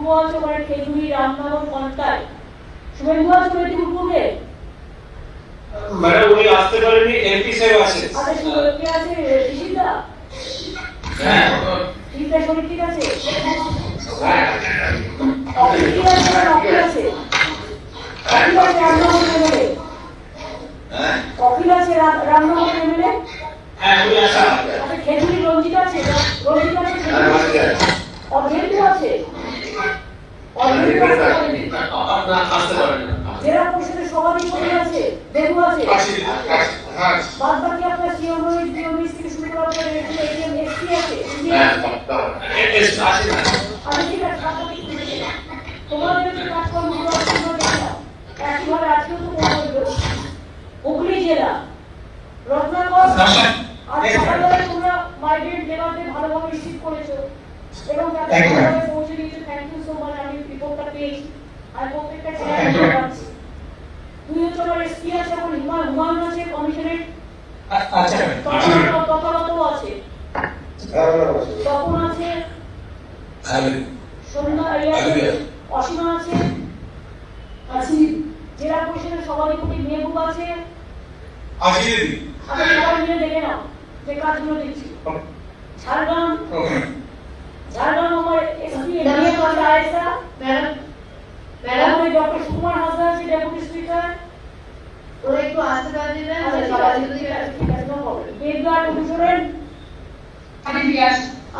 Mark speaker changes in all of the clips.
Speaker 1: পূর্ব আছে ওখানে খেজুরি, রামনগর, কলকাতায়। শুভেন্দু আছে মেদিনীপুর পূর্বে।
Speaker 2: ম্যাডাম উনি আসতে পারেননি, এমপি সাহেব আছেন।
Speaker 1: আচ্ছা শুভ কে আছে? ঋষিদা।
Speaker 2: হ্যাঁ
Speaker 1: ঋষিদা শরীর ঠিক আছে? অখিল কি আছে? অখিল আছে। অখিল আছে রামনগর এমএলএ।
Speaker 2: হ্যাঁ
Speaker 1: অখিল আছে রামনগর এমএলএ।
Speaker 2: হ্যাঁ উনি আসেন।
Speaker 1: আচ্ছা খেজুরি রঞ্জিত আছে? রঞ্জিত আছে খেজুরি। অধেন্দু আছে? অধেন্দু আছে?
Speaker 2: আপনার আসতে পারেন না।
Speaker 1: জেলা পরিষদের সভাধিপতি আছে? দেবু আছে?
Speaker 2: হ্যাঁ
Speaker 1: বাদ বাকি আপনার সিওনোই ডিওমিস থেকে শুরু করে আপনার এটিএম এসপি আছে?
Speaker 2: হ্যাঁ আসেন না।
Speaker 1: আমি ঠিক আছে তোমাদের যে কাজকর্মগুলো আছে সেগুলো দেখলাম। একইভাবে আজকেও তো করবো। হুগলি জেলা রত্নাকর আর সকালবেলায় তোমরা মাইগ্রেন্ট লেবারদের ভালোভাবে রিসিভ করেছো এবং তাদের ভালোভাবে পৌঁছে দিয়েছো। Thank you so much. আমি রিপোর্টটা পেয়েছি আর প্রত্যেকটা জেলায় পাচ্ছি। তুই হচ্ছে আমার এসপি আছে, এখন হুমায়ুন আছে কমিশনের।
Speaker 2: আচ্ছা
Speaker 1: তথাগত আছে, তপন আছে, সন্ধ্যা অসীমা আছে, জেলা পরিষদের সভাধিপতি মেহবুব আছে। আচ্ছা সবাই মিলে দেখে নাও যে কাজগুলো দিচ্ছি। ঝাড়গ্রাম আমার এসপি এমএলএ আছে আয়েশা ম্যাডাম ডক্টর সুকুমার হাসদা আছে ডেপুটি স্পিকার।
Speaker 3: ওরা একটু আসতে পারবেন?
Speaker 1: বেদগার অনুসরণ।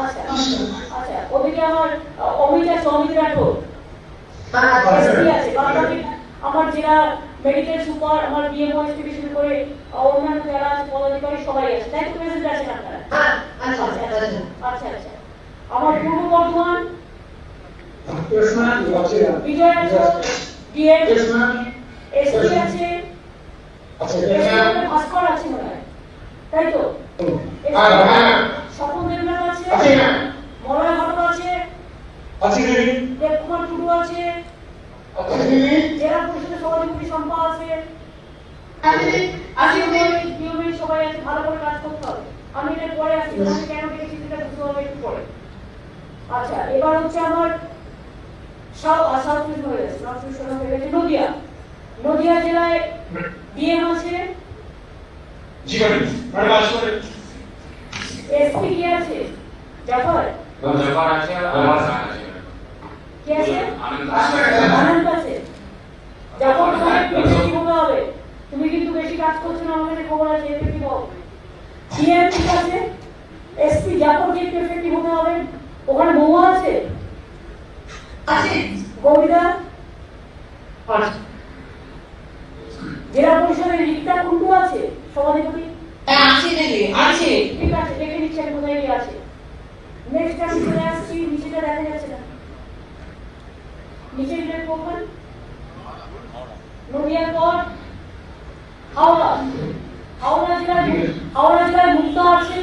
Speaker 1: আচ্ছা আচ্ছা ওদিকে আমার অমিত আছে, অমিত রাঠোর এসপি আছে। বাকি আমার জেলা মেডিকেল সুপার, আমার বিএমও থেকে শুরু করে অন্যান্য যারা আছে পদাধিকারী সবাই আছে। তাই তো প্রেজেন্ট আছেন আপনারা? আচ্ছা আচ্ছা আমার পূর্ব বর্ধমান বিজয় আছে, ডিএম এসপি আছে, ভাস্কর আছে মনে হয়, তাই তো? স্বপন দেবনাথ আছে, মলয় ঘটক আছে, দেবকুমার টুডু আছে, জেলা পরিষদের সভাধিপতি শম্পা আছে, সবাই আছে। ভালো করে কাজ করতে হবে। আমি এটার পরে আসছি, কেন দেখেছি সেটা বুঝতে হবে একটু পরে। আচ্ছা এবার হচ্ছে আমার নদিয়া জেলায় ডিএম আছে, এসপি কে আছে? জাফর আছে, কে আছে? আনন্দ আছে। জাফর কি বলতে হবে? তুমি কিন্তু বেশি কাজ করছো না, আমাদের খবর আছে। এফেক্টিভ হবে। ডিএম ঠিক আছে, এসপি জাফরকে একটু এফেক্টিভ হতে হবে। ওখানে মহুয়া আছে, কবিতা জেলা পরিষদের রিক্তা কুন্ডু আছে সভাধিপতি। আছে ঠিক আছে, দেখে নিচ্ছি আমি কোথায় গিয়ে আছে। নেক্সট আমি চলে আসছি, নিচেটা দেখা যাচ্ছে না, নিচে ডিলেট করবেন। নদিয়ার পর হাওড়া জেলায় মুক্তা আছে,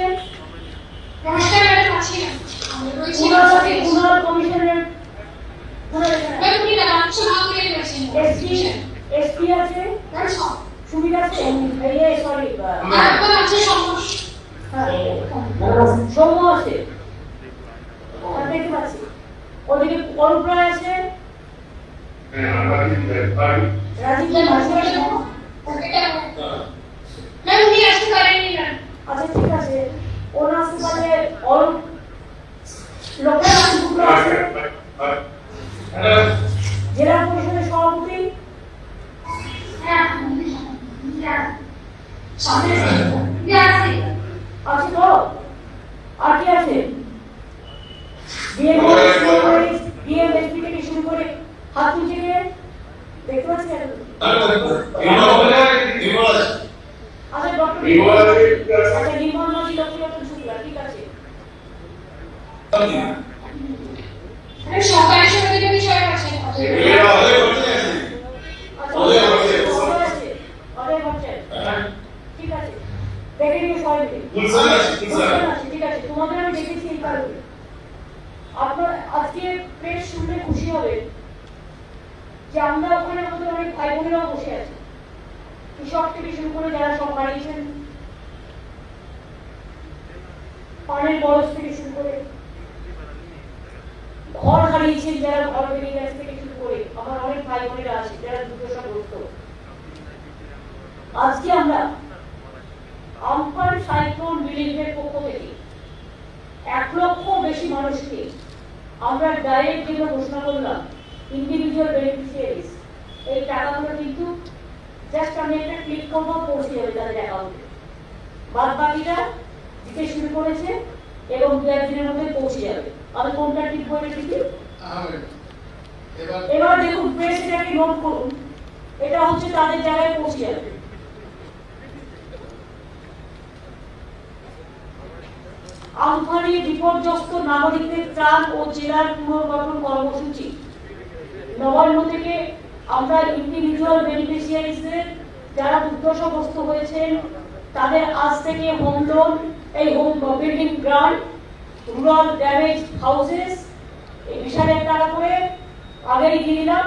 Speaker 1: কুনাল কমিশনের এসপি আছে, সুবিধা আছে, সরি সৌম্য আছে, দেখতে পাচ্ছি। ওদিকে অরূপ রায় আছে, রাজীব আচ্ছা ঠিক আছে, ওরা আসতে পারলে অরূপ লোকের আছে, জেলা পরিষদের সভাপতি আছে তো? আর কি আছে? ডিএমএসপি থেকে শুরু করে হাত তুলছে কে? দেখতে পাচ্ছি আচ্ছা ডক্টর নির্মল মাঝি, ডক্টর শুক্লা, ঠিক আছে।
Speaker 3: সরকারি সমিতির বিষয় আছে।
Speaker 1: ঠিক আছে দেখে নিয়ে সবাই ঠিক আছে। তোমাদের আমি দেখেছি এই কারণে। আপনার আজকে প্রেস শুনলে খুশি হবে যে আমরা ওখানে আমাদের অনেক ভাই বোনেরাও বসে আছি। কৃষক থেকে শুরু করে যারা সব হারিয়েছেন, পানের বরস থেকে শুরু করে ঘর হারিয়েছেন যারা ঘর ডাইরেক্ট যেগুলো ঘোষণা করলাম ইন্ডিভিজুয়াল বেনিফিশিয়ারিজ, এই টাকাগুলো কিন্তু জাস্ট আমি একটা ক্লিক করবো পৌঁছে যাবে তাদের অ্যাকাউন্টে। বাদ বাকিটা দিতে শুরু করেছে এবং 2-1 দিনের মধ্যে পৌঁছে যাবে। আমি কোনটা ঠিক বলে দিচ্ছি। এবার দেখুন প্রেস এটাকে নোট করুন, এটা হচ্ছে তাদের জায়গায় পৌঁছে যাবে। আমফানে বিপর্যস্ত নাগরিকদের ত্রাণ ও জেলার পুনর্গঠন কর্মসূচি। নবান্ন থেকে আমরা ইন্ডিভিজুয়াল বেনিফিশিয়ারিজদের যারা দুর্দশাগ্রস্ত হয়েছেন তাদের আজ থেকে হোম লোন, এই home building grant, rural damage houses এই 20,000 টাকা করে আগেই দিয়ে দিলাম,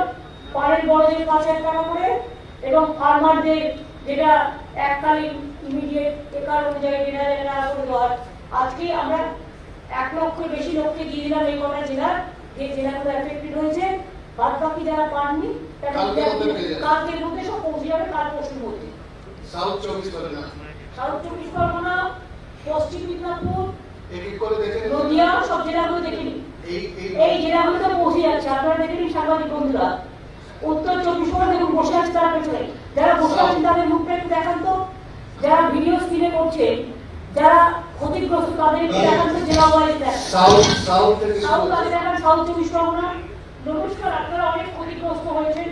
Speaker 1: পাড়ের বড়দের 5,000 টাকা করে, এবং ফার্মারদের যেটা এককালীন ইমিডিয়েট একার অনুযায়ী 1,000 টাকা করে দেওয়ার আজকে আমরা 1 লক্ষের বেশি লোককে দিয়ে দিলাম এই কটা জেলার, যে জেলাগুলো এফেক্টেড হয়েছে। বাদ বাকি যারা পাননি তারা কালকের মধ্যে সব পৌঁছে যাবে, কাল পরশুর মধ্যে।
Speaker 4: সাউথ 24 পরগনা,
Speaker 1: সাউথ 24 পরগনা, পশ্চিম মিদনাপুর,
Speaker 4: এক করে দেখেন
Speaker 1: নদিয়া, সব জেলাগুলো দেখে নিন। এই জেলাগুলো তো পৌঁছে যাচ্ছে, আপনারা দেখে নিন সাংবাদিক বন্ধুরা। উত্তর 24 পরগনা দেখুন বসে আছে তারা পেছনে, যারা বসে আছেন তাদের মুখটা একটু দেখান তো, যারা ভিডিও স্ক্রিনে করছে, যারা ক্ষতিগ্রস্ত তাদের দেখান তো জেলা ওয়াইজ দেখান।
Speaker 4: সাউথ
Speaker 1: আগে দেখান সাউথ 24 পরগনা। নমস্কার, আপনারা অনেক ক্ষতিগ্রস্ত হয়েছেন,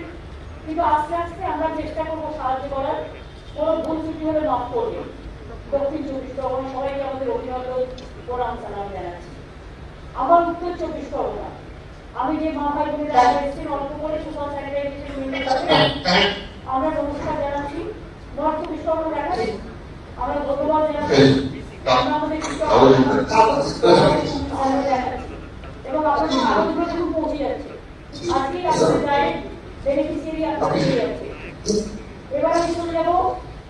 Speaker 1: কিন্তু আস্তে আস্তে আমরা চেষ্টা করবো সাহায্য করার, কোনো ভুল ত্রুটি হলে মাফ করবেন। দক্ষিণ 24 পরগনা সবাইকে আমাদের অভিনন্দন প্রণাম সালাম জানাচ্ছি। আমার উত্তর 24 পরগনা, আমি যে মা ভাই বোনেরা এসেছেন অল্প করে সুপার স্যানিটাইজেশন মেনে আমরা নমস্কার জানাচ্ছি। নর্থ 24 পরগনা দেখাচ্ছি, আমরা ধন্যবাদ জানাচ্ছি। আমরা আমাদের এবং আপনাদের আরোগ্য যখন পৌঁছে যাচ্ছে, আজকেই আপনাদের ডাইরেক্ট বেনিফিশিয়ারি আপনাদের হয়ে যাচ্ছে। এবার আমি চলে যাবো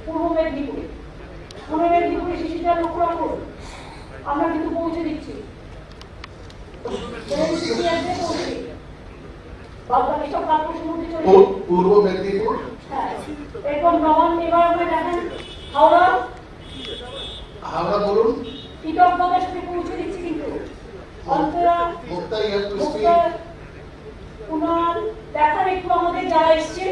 Speaker 1: পূর্ব মেদিনীপুরে। পূর্ব মেদিনীপুরে শিশুদের লক্ষ্য রাখুন, আমরা কিন্তু পৌঁছে দিচ্ছি।
Speaker 4: পূর্ব মেদিনীপুর,
Speaker 1: হ্যাঁ, এরপর নবান্ন। এবার আমরা দেখেন হাওড়া
Speaker 4: বলুন
Speaker 1: কৃতজ্ঞতার সাথে পৌঁছে দিচ্ছি, কিন্তু অন্তরা
Speaker 4: মুক্তা ইয়াকুস্তি
Speaker 1: মুক্তা কুনাল দেখার একটু আমাদের যারা এসছে,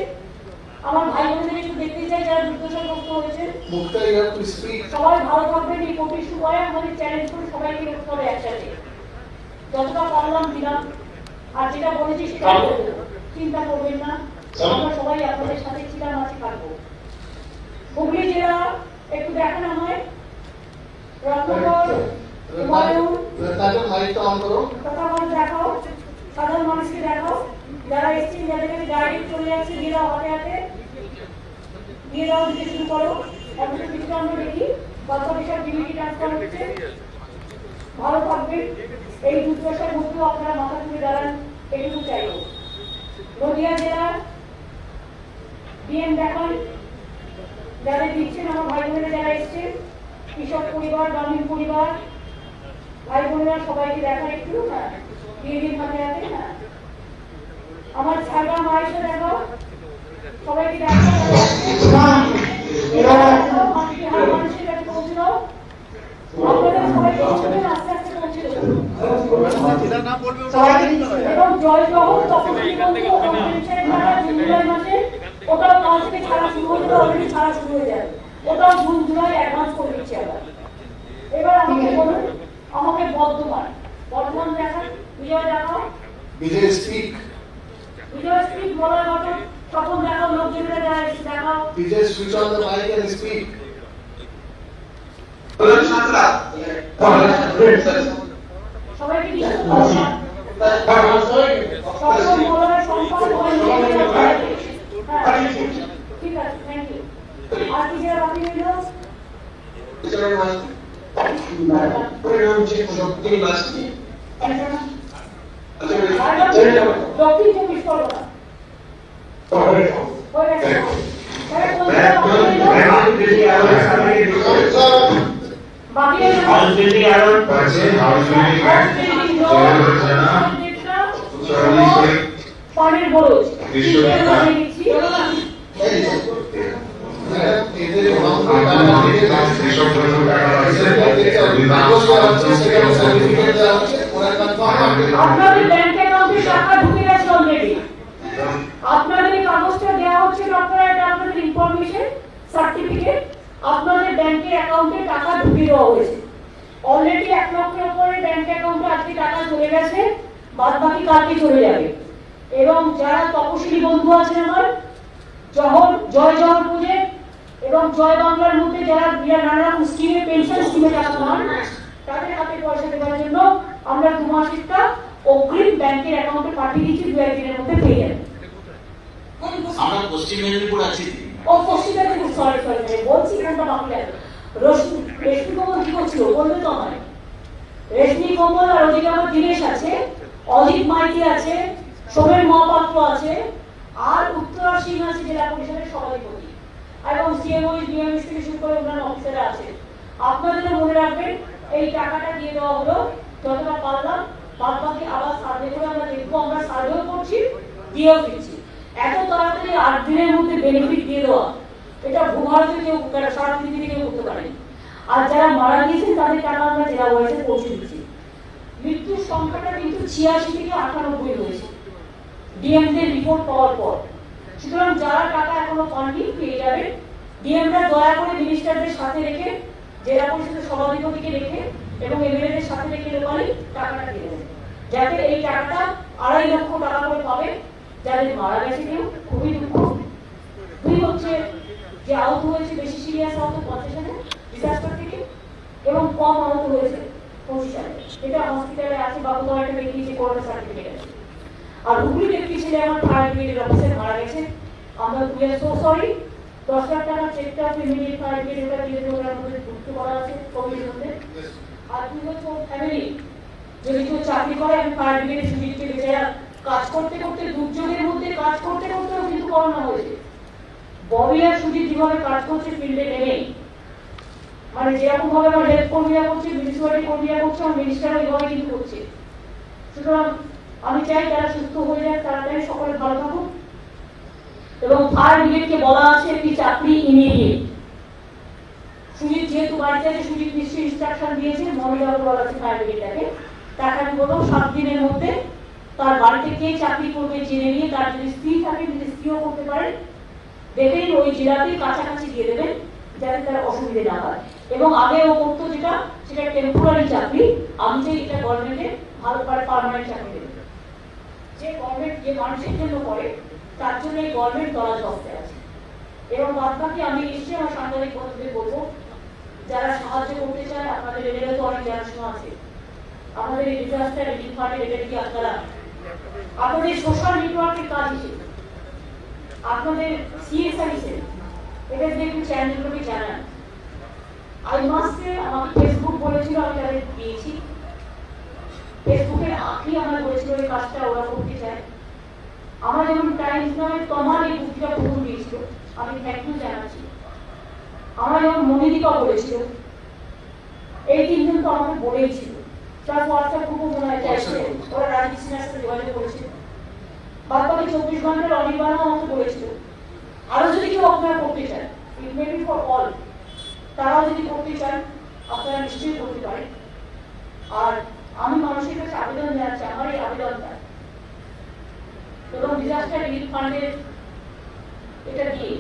Speaker 1: আমার ভাই বোনদের একটু দেখতে চাই যারা দুর্দশাগ্রস্ত হয়েছে।
Speaker 4: মুক্তা ইয়াকুস্তি
Speaker 1: সবাই ভালো থাকবেন, এই কোটি সুবায় আমাদের চ্যালেঞ্জ করে সবাইকে করতে হবে একসাথে। যতটা পারলাম দিলাম, আর যেটা বলেছি সেটা করবো, চিন্তা করবেন না, আমরা সবাই আপনাদের সাথে ছিলাম, আছি, থাকবো। হুগলি জেলা একটু দেখান আমায়, রত্নগর, হুমায়ুন,
Speaker 4: তাদের মাইকটা অন করো,
Speaker 1: কথা বলে দেখাও, সাধারণ মানুষকে দেখাও, যারা এসছেন যাদের কাছে ডাইরেক্ট চলে যাচ্ছে দিয়ে দাও, হাতে হাতে দিয়ে দাও, দিতে শুরু করো। অথচ কিছুটা আমরা দেখি কত বিশাল ডিবিটি ট্রান্সফার হচ্ছে। ভালো থাকবেন, এই দুর্দশার মধ্যেও আপনারা মাথা তুলে দাঁড়ান, এটুকু চাইব। নদিয়া জেলার ডিএম দেখান, যাদের দিচ্ছেন আমার ভাই বোনেরা যারা এসছেন, কৃষক পরিবার, গ্রামীণ পরিবার, ভাই বোনেরা সবাইকে দেখান একটু। হ্যাঁ, দিয়ে দিন হাতে হাতে। হ্যাঁ, আমার ছাড়া মায়ের দেখাও, সবাইকে দেখাও, মানুষের কাছে পৌঁছে দাও। আপনাদের সবাইকে আস্তে আস্তে পৌঁছে দেবো। এবং জয় জহর তখন কি বলতো, জুলাই মাসে ওটাও কাল থেকে ছাড়া শুরু হয়ে যাবে, অলরেডি ছাড়া শুরু হয়ে যাবে, ওটাও জুন জুলাই অ্যাডভান্স করে দিচ্ছি আবার। এবার আমাকে বলুন, আমাকে বর্ধমান দেখান, বিজয় দেখাও,
Speaker 4: বিজয় স্পিক,
Speaker 1: বিজয় স্পিক বলার মতো তখন দেখাও, লোকজনেরা যারা এসে দেখাও।
Speaker 4: Bijoy switch on the mike and speak.
Speaker 1: সবাইকে ডিস্টার্ব করো না, সকল বলার সম্পাদ হয়ে হ্যাঁ, ঠিক আছে, থ্যাংক ইউ। আর কি যারা বাকি রইল, দক্ষিণ 24 পরগনা হয়ে গেছে। বাকি পানির বরজ আপনাদের ব্যাংক অ্যাকাউন্টে এবং যারা তপশিলি বন্ধু আছেন আমার জয় জহর প্রজেক্ট এবং জয় বাংলার মধ্যে যারা নানা রকম স্কিমে পেনশন স্কিমে টাকা পান তাদের হাতে পয়সা দেওয়ার জন্য আমরা 2 মাসেরটা অগ্রিম ব্যাংকের অ্যাকাউন্টে পাঠিয়ে দিচ্ছি, 2-1 দিনের মধ্যে পেয়ে যাবেন।
Speaker 5: আমরা পশ্চিম মেদিনীপুর আছি।
Speaker 1: ও পশ্চিম মেদিনীপুর, সরি বলছি কোনটা বাংলা। রেশমি কমল কি করছিল বলবে তো আমায়। রেশমি কমল আর ওদিকে আমার দিনেশ আছে, অজিত মাইতি আছে, সোমেন মহাপাত্র আছে, আর উত্তরা সিং আছে জেলা পরিষদের সভাপতি, এবং সিএমও ডিএমএস থেকে শুরু করে অন্যান্য অফিসাররা আছে। আপনাদের মনে রাখবেন এই টাকাটা দিয়ে দেওয়া হলো, যতটা পারলাম বাদবাকি আবার সার্ভে করে আমরা দেখবো, আমরা সার্ভেও করছি দিয়েও দিচ্ছি। এত তাড়াতাড়ি 8 দিনের মধ্যে বেনিফিট দিয়ে দেওয়া এটা ভূভারতে কেউ সারা পৃথিবীতে কেউ করতে পারেনি। আর যারা মারা গিয়েছেন তাদের টাকা আমরা জেলা ওয়াইজে পৌঁছে দিচ্ছি। মৃত্যুর সংখ্যাটা কিন্তু 86 থেকে 98 হয়েছে ডিএমদের রিপোর্ট পাওয়ার পর। সুতরাং যারা টাকা এখনো পাননি পেয়ে যাবে। ডিএমরা দয়া করে মিনিস্টারদের সাথে রেখে, জেলা পরিষদের সভাধিপতিকে রেখে এবং এমএলএদের সাথে রেখে লোকালি টাকাটা দিয়ে দেবেন, যাতে এই টাকাটা 2.5 লক্ষ টাকা করে পাবে যাদের মারা গেছে কেউ, খুবই দুঃখ। 2 হচ্ছে যে আহত হয়েছে বেশি সিরিয়াস আহত 50 হাজার ডিজাস্টার থেকে, এবং কম আহত হয়েছে 25 হাজার, এটা হসপিটালে আছে বা কোথাও একটা দেখিয়েছে করোনা সার্টিফিকেট আছে। আর হুগলি ব্যক্তি ছেলে আমার ফায়ার ব্রিগেডের অফিসার মারা গেছে, আমরা we are so sorry. 10 lakh টাকা চেকটা ইমিডিয়েট ফায়ার ব্রিগেড এটা দিয়ে ওটার মধ্যে যুক্ত করা আছে কমিটির মধ্যে। আর 2 হচ্ছে ওর ফ্যামিলি, যদি কেউ চাকরি করে আমি ফায়ার ব্রিগেডের সুযোগকে বেচারা কাজ করতে করতে, দুর্যোগের মধ্যে কাজ করতে করতেও কিন্তু করোনা হয়েছে। ববি আর সুজিত যেভাবে কাজ করছে ফিল্ডে নেমে, মানে যেরকম ভাবে আমার হেলথ কর্মীরা করছে, মিউনিসিপালিটি কর্মীরা করছে, আমার মিনিস্টারও এইভাবে কিন্তু করছে। সুতরাং আমি চাই তারা সুস্থ হয়ে যাক, তাড়াতাড়ি সকলে ভালো থাকুক। এবং ফায়ার ব্রিগেডকে বলা আছে একটি চাকরি ইমিডিয়েট। সুজিত যেহেতু বাড়িতে আছে, সুজিত নিশ্চয়ই ইনস্ট্রাকশন দিয়েছে, মহিলাকে বলা আছে ফায়ার ব্রিগেডটাকে, তাকে আমি বলবো 7 দিনের মধ্যে তার বাড়িতে কে চাকরি করবে জেনে নিয়ে, তার যদি স্ত্রী থাকে যদি স্ত্রীও করতে পারে দেখেই ওই জেলাতে কাছাকাছি দিয়ে দেবেন, যাতে তার অসুবিধে না হয়। এবং আগে ও করতো যেটা, সেটা টেম্পোরারি চাকরি, আমি চাই এটা গভর্নমেন্টে ভালো করে পার্মানেন্ট চাকরি দেবে। যে গভর্নমেন্ট যে মানুষের জন্য করে তার জন্য এই গভর্নমেন্ট দরাজ অবস্থায় আছে। এবং বাদবাকি আমি নিশ্চয়ই আমার সাংবাদিক বন্ধুদের বলবো, যারা সাহায্য করতে চায় আপনাদের এলাকায় তো অনেক জানাশোনা আছে, আমাদের এই ডিজাস্টার রিলিফ ফান্ডের এটা কি আপনারা আপনাদের সোশ্যাল নেটওয়ার্কের কাজ হিসেবে, আপনাদের সিএসআর হিসেবে এটা যদি একটু চ্যানেলগুলোকে জানান। আই মাসে আমাকে ফেসবুক বলেছিল, আমি তাদের দিয়েছি। ফেসবুকের আখি আমার বলেছিল এই কাজটা ওরা করতে চায়। আমার যেমন টাইমস নামে তোমার এই বুকটা প্রথম দিয়েছিল, আমি থ্যাংক ইউ জানাচ্ছি। আমার যেমন মনিদিকা বলেছিল, এই 3 জন তো আমাকে বলেই ছিল। তার হোয়াটসঅ্যাপ গ্রুপও মনে হয় চাইছে, ওরা রাজীব সিনহার সাথে যোগাযোগ করেছিল। বাদবাকি 24 ঘন্টার অনির্বাণও আমাকে বলেছিল আরো যদি কেউ আপনারা করতে চান, ইট মে বি ফর অল, তারাও যদি করতে চান আপনারা নিশ্চয়ই করতে পারেন। আর আমি মানুষের কাছে আবেদন জানাচ্ছি, আমার এই আবেদনটা এবং ডিজাস্টার রিলিফ ফান্ডের এটা দিয়ে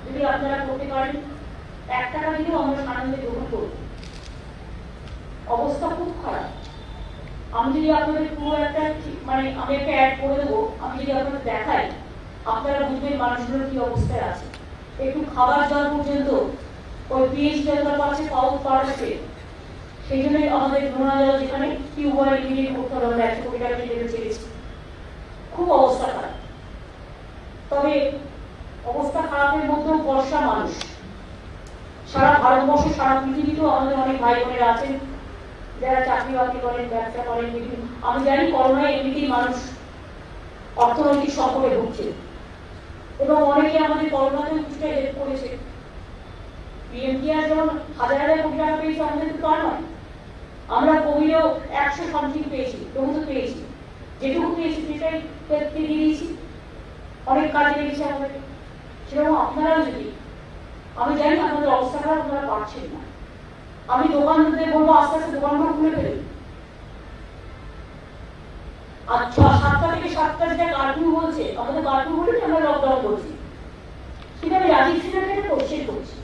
Speaker 1: যদি আপনারা করতে পারেন, 1 টাকা দিলেও আমরা আনন্দে গ্রহণ করব। অবস্থা খুব খারাপ। আমি যদি আপনাদের পুরো একটা মানে আমি একটা অ্যাড করে দেবো, আমি যদি আপনাদের দেখাই আপনারা বুঝবেন মানুষগুলোর কি অবস্থায় আছে। একটু খাবার জল পর্যন্ত ওই পিএইচ যতটা পাচ্ছে পাচ্ছে, সেই জন্যই আমাদের নোনা জল যেখানে টিউবওয়েল ইমিডিয়েট করতে হবে, আমরা 100 কোটি টাকা দিয়ে চেয়েছি। খুব অবস্থা খারাপ। তবে অবস্থা খারাপের মধ্যেও বর্ষা মানুষ সারা ভারতবর্ষ, সারা পৃথিবীতেও আমাদের অনেক ভাই বোনেরা আছেন যারা চাকরি বাকরি করেন, ব্যবসা করেন। আমি জানি করোনায় এমনিতেই মানুষ অর্থনৈতিক সংকটে ভুগছে এবং অনেকে আমাদের করোনাতে কিছুটা হেল্প করেছে। পিএমকেয়ার যেমন 1000 কোটি টাকা পেয়েছে, আমাদের তো তা নয়। আমরা কোভিডেও 100 সামথিং পেয়েছি, বহু পেয়েছি, যেটুকু পেয়েছি সেটাই দিয়ে দিয়েছি, অনেক কাজে লেগেছে আমাদের। সেরকম আপনারাও যদি, আমি জানি আপনাদের অবস্থা খারাপ, আপনারা পারছেন না। আমি দোকানদারদের বলবো আস্তে আস্তে দোকানগুলো খুলে ফেলুন। আর 7টা থেকে 7টা যেটা কার্ফিউ বলছে, আমাদের কার্ফিউ বলে আমরা লকডাউন করছি। কিন্তু আমি রাজীব সিনহাকে একটা কোশ্চেন করছি,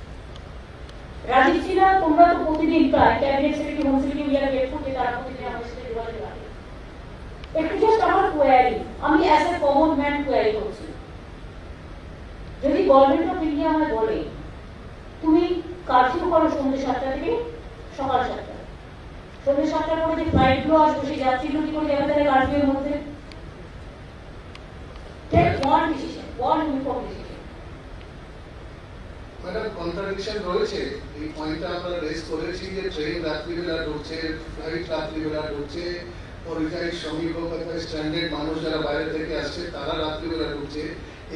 Speaker 1: রাজীব সিনহা তোমরা তো প্রতিদিন প্রায় ক্যাবিনেট সেক্রেটারি, হোম সেক্রেটারি ইয়ার গেট করতে, তারা প্রতিদিন আমাদের সাথে যোগাযোগ রাখে। একটু জাস্ট আমার কোয়ারি, আমি as a common man query করছি, যদি গভর্নমেন্ট অফ ইন্ডিয়া আমায় বলে তুমি কারফিউ করো সন্ধ্যে 7টা থেকে সকাল 7টা, সন্ধ্যে 7টার পরে যে ফ্লাইটগুলো আসবে সেই যাত্রীগুলো কি করে যাবে তাহলে কারফিউর মধ্যে? Take one decision, one uniform decision.
Speaker 4: Madam contradiction রয়েছে, এই পয়েন্টটা আমরা রেজ করেছি যে ট্রেন রাত্রিবেলা ঢুকছে, ফ্লাইট রাত্রিবেলা ঢুকছে, পরিযায়ী শ্রমিক হোক অথবা স্ট্যান্ডার্ড মানুষ যারা বাইরে থেকে আসছে তারা রাত্রিবেলা ঢুকছে।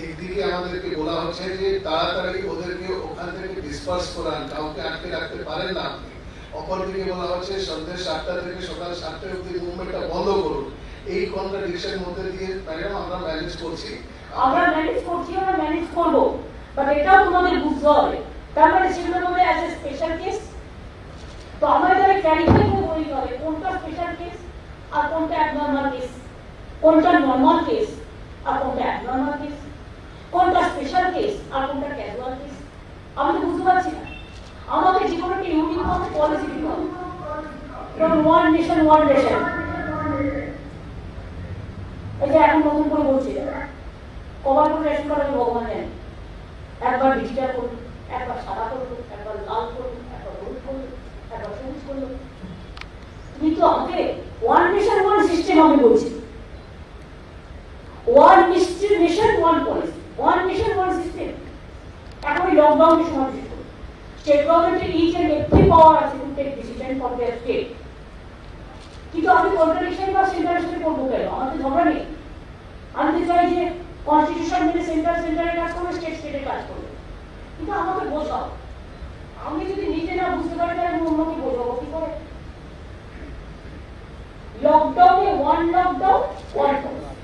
Speaker 4: একদিকে আমাদেরকে বলা হচ্ছে যে তাড়াতাড়ি ওদেরকে ওখান থেকে ডিসপার্স করান, কাউকে আটকে রাখতে পারেন না আপনি। অপরদিকে বলা হচ্ছে সন্ধ্যে 7টা থেকে সকাল 7টা অবধি মুভমেন্টটা বন্ধ করুন। এই কন্ট্রাডিকশনের মধ্যে দিয়ে ম্যাডাম আমরা ম্যানেজ করছি।
Speaker 1: আমরা ম্যানেজ করছি, আমরা ম্যানেজ করবো, বাট এটাও তোমাদের বুঝতে হবে। তার মানে সেগুলোর মধ্যে অ্যাজ এ স্পেশাল কেস, তো আমাদের তাহলে ক্লারিফাই করে বলতে হবে কোনটা স্পেশাল কেস আর কোনটা অ্যাবনর্মাল কেস, কোনটা নর্মাল কেস আর কোনটা অ্যাবনর্মাল কেস, কোনটা স্পেশাল কেস আর কোনটা ক্যাজুয়াল কেস। আমি তো বুঝতে পারছি না। আমাকে যে কোনো একটা ইউনিফর্ম পলিসি দিতে হবে, যেমন ওয়ান নেশন ওয়ান রেশন। এই যে এখন নতুন করে বলছি কভার করে রেশন কার্ড আমি ভগবান জানি, একবার ডিজিটাল করুন, একবার সাদা করুন, একবার লাল করুন, একবার হলুদ করুন, একবার সবুজ করুন। কিন্তু আমাকে ওয়ান নেশন ওয়ান সিস্টেম আমি বলছি, one nation one policy, one nation one system. এখন এই লকডাউনের সময় বিশেষ করে স্টেট গভর্নমেন্টের ইচ এন্ড এভরি পাওয়ার আছে to take decision for their state, কিন্তু আমি কন্ট্রাডিকশন বা সেন্টারের সাথে করবো কেন? আমার তো ঝগড়া নেই। আমি তো চাই যে কনস্টিটিউশন মেনে সেন্টারের কাজ করবে, স্টেটের কাজ করবে, কিন্তু আমাকে বোঝাও। আমি যদি নিজে না বুঝতে পারি তাহলে আমি অন্যকে বোঝাবো কি করে? লকডাউনে ওয়ান লকডাউন ওয়ান পলিসি,